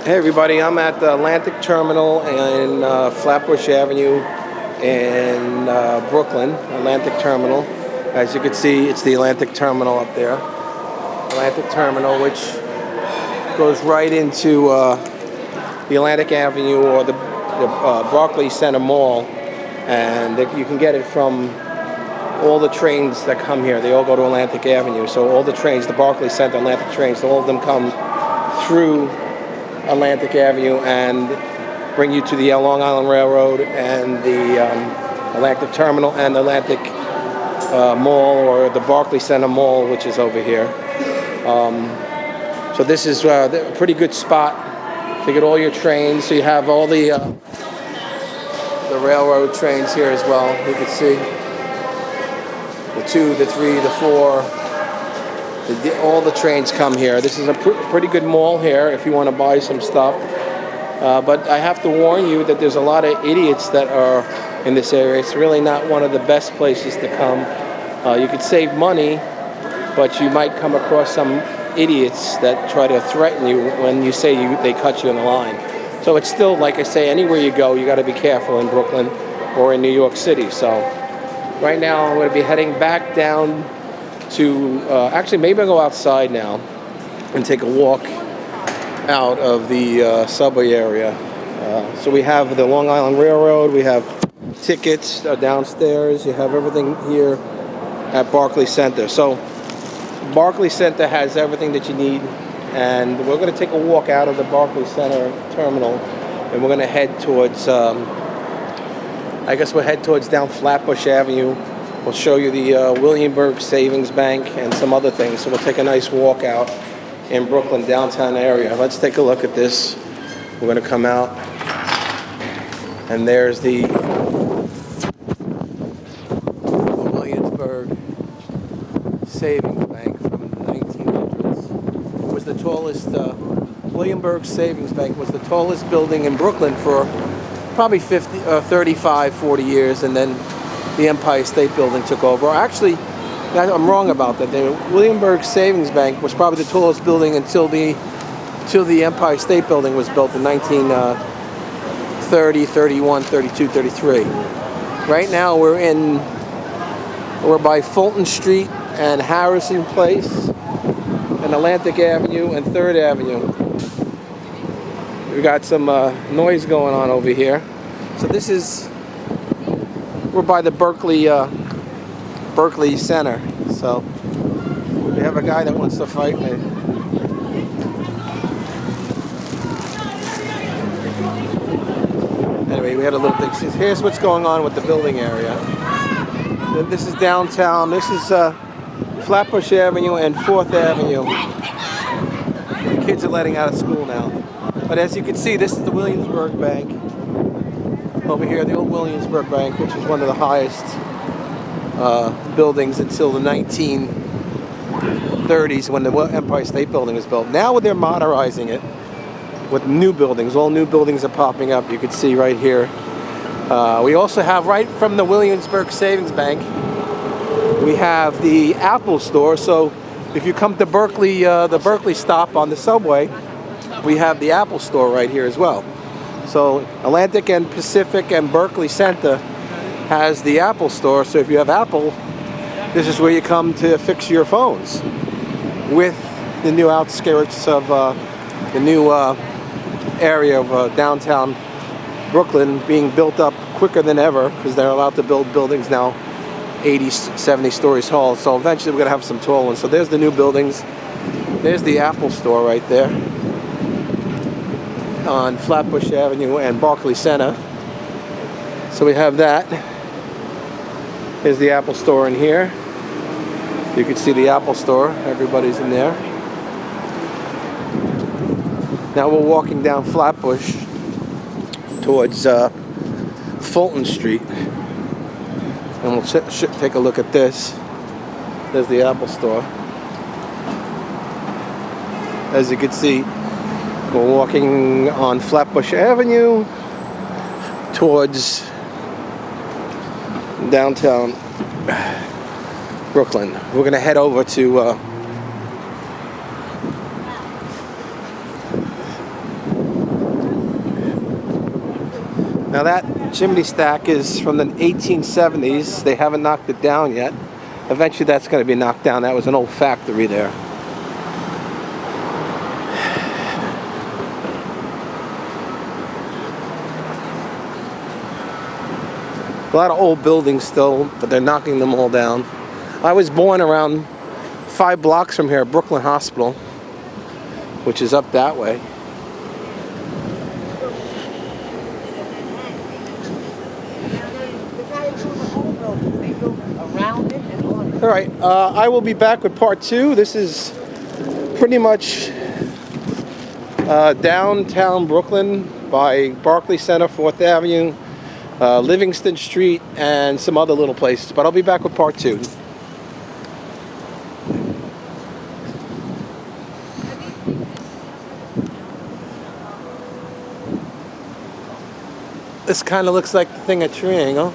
Hey everybody, I'm at the Atlantic Terminal in Flatbush Avenue in Brooklyn, Atlantic Terminal. As you can see, it's the Atlantic Terminal up there. Atlantic Terminal, which goes right into the Atlantic Avenue or the Barclays Center Mall. And you can get it from all the trains that come here. They all go to Atlantic Avenue. So all the trains, the Barclays Center Atlantic trains, all of them come through Atlantic Avenue and bring you to the Long Island Railroad and the Atlantic Terminal and the Atlantic Mall, or the Barclays Center Mall, which is over here. So this is a pretty good spot to get all your trains. So you have all the railroad trains here as well. You can see the 2, the 3, the 4. All the trains come here. This is a pretty good mall here if you want to buy some stuff. But I have to warn you that there's a lot of idiots that are in this area. It's really not one of the best places to come. You could save money, but you might come across some idiots that try to threaten you when you say they cut you in the line. So it's still, like I say, anywhere you go, you got to be careful in Brooklyn or in New York City. So right now I'm going to be heading back down to, actually maybe I'll go outside now and take a walk out of the subway area. So we have the Long Island Railroad, we have tickets downstairs, you have everything here at Barclays Center. So Barclays Center has everything that you need, and we're going to take a walk out of the Barclays Center terminal, and we're going to head towards, I guess we'll head towards down Flatbush Avenue. We'll show you the Williamsburg Savings Bank and some other things. So we'll take a nice walk out in Brooklyn downtown area. Let's take a look at this. We're going to come out, and there's the Williamsburg Savings Bank from the 1900s. It was the tallest, Williamsburg Savings Bank was the tallest building in Brooklyn for probably 35, 40 years, and then the Empire State Building took over. Actually, I'm wrong about that. The Williamsburg Savings Bank was probably the tallest building until the Empire State Building was built in 1930, 31, 32, 33. Right now we're by Fulton Street and Harrison Place and Atlantic Avenue and 3rd Avenue. We got some noise going on over here. So this is, we're by the Berkeley Center. So we have a guy that wants to fight me. Anyway, we had a little thing. Here's what's going on with the building area. This is downtown. This is Flatbush Avenue and 4th Avenue. The kids are letting out of school now. But as you can see, this is the Williamsburg Bank. Over here, the old Williamsburg Bank, which is one of the highest buildings until the 1930s when the Empire State Building was built. Now they're modernizing it with new buildings. All new buildings are popping up. You can see right here. We also have, right from the Williamsburg Savings Bank, we have the Apple Store. So if you come to Berkeley, the Berkeley stop on the subway, we have the Apple Store right here as well. So Atlantic and Pacific and Barclays Center has the Apple Store. So if you have Apple, this is where you come to fix your phones, with the new outskirts of the new area of downtown Brooklyn being built up quicker than ever, because they're allowed to build buildings now 80, 70 stories tall. So eventually we're going to have some tall ones. So there's the new buildings. There's the Apple Store right there on Flatbush Avenue and Barclays Center. So we have that. There's the Apple Store in here. You can see the Apple Store. Everybody's in there. Now we're walking down Flatbush towards Fulton Street. And we'll take a look at this. There's the Apple Store. As you can see, we're walking on Flatbush Avenue towards downtown Brooklyn. We're going to head over to Now that chimney stack is from the 1870s. They haven't knocked it down yet. Eventually that's going to be knocked down. That was an old factory there. A lot of old buildings still, but they're knocking them all down. I was born around 5 blocks from here, Brooklyn Hospital, which is up that way. All right, I will be back with part 2. This is pretty much downtown Brooklyn by Barclay Center, 4th Avenue, Livingston Street, and some other little places. But I'll be back with part 2. This kind of looks like the thing at Triangle.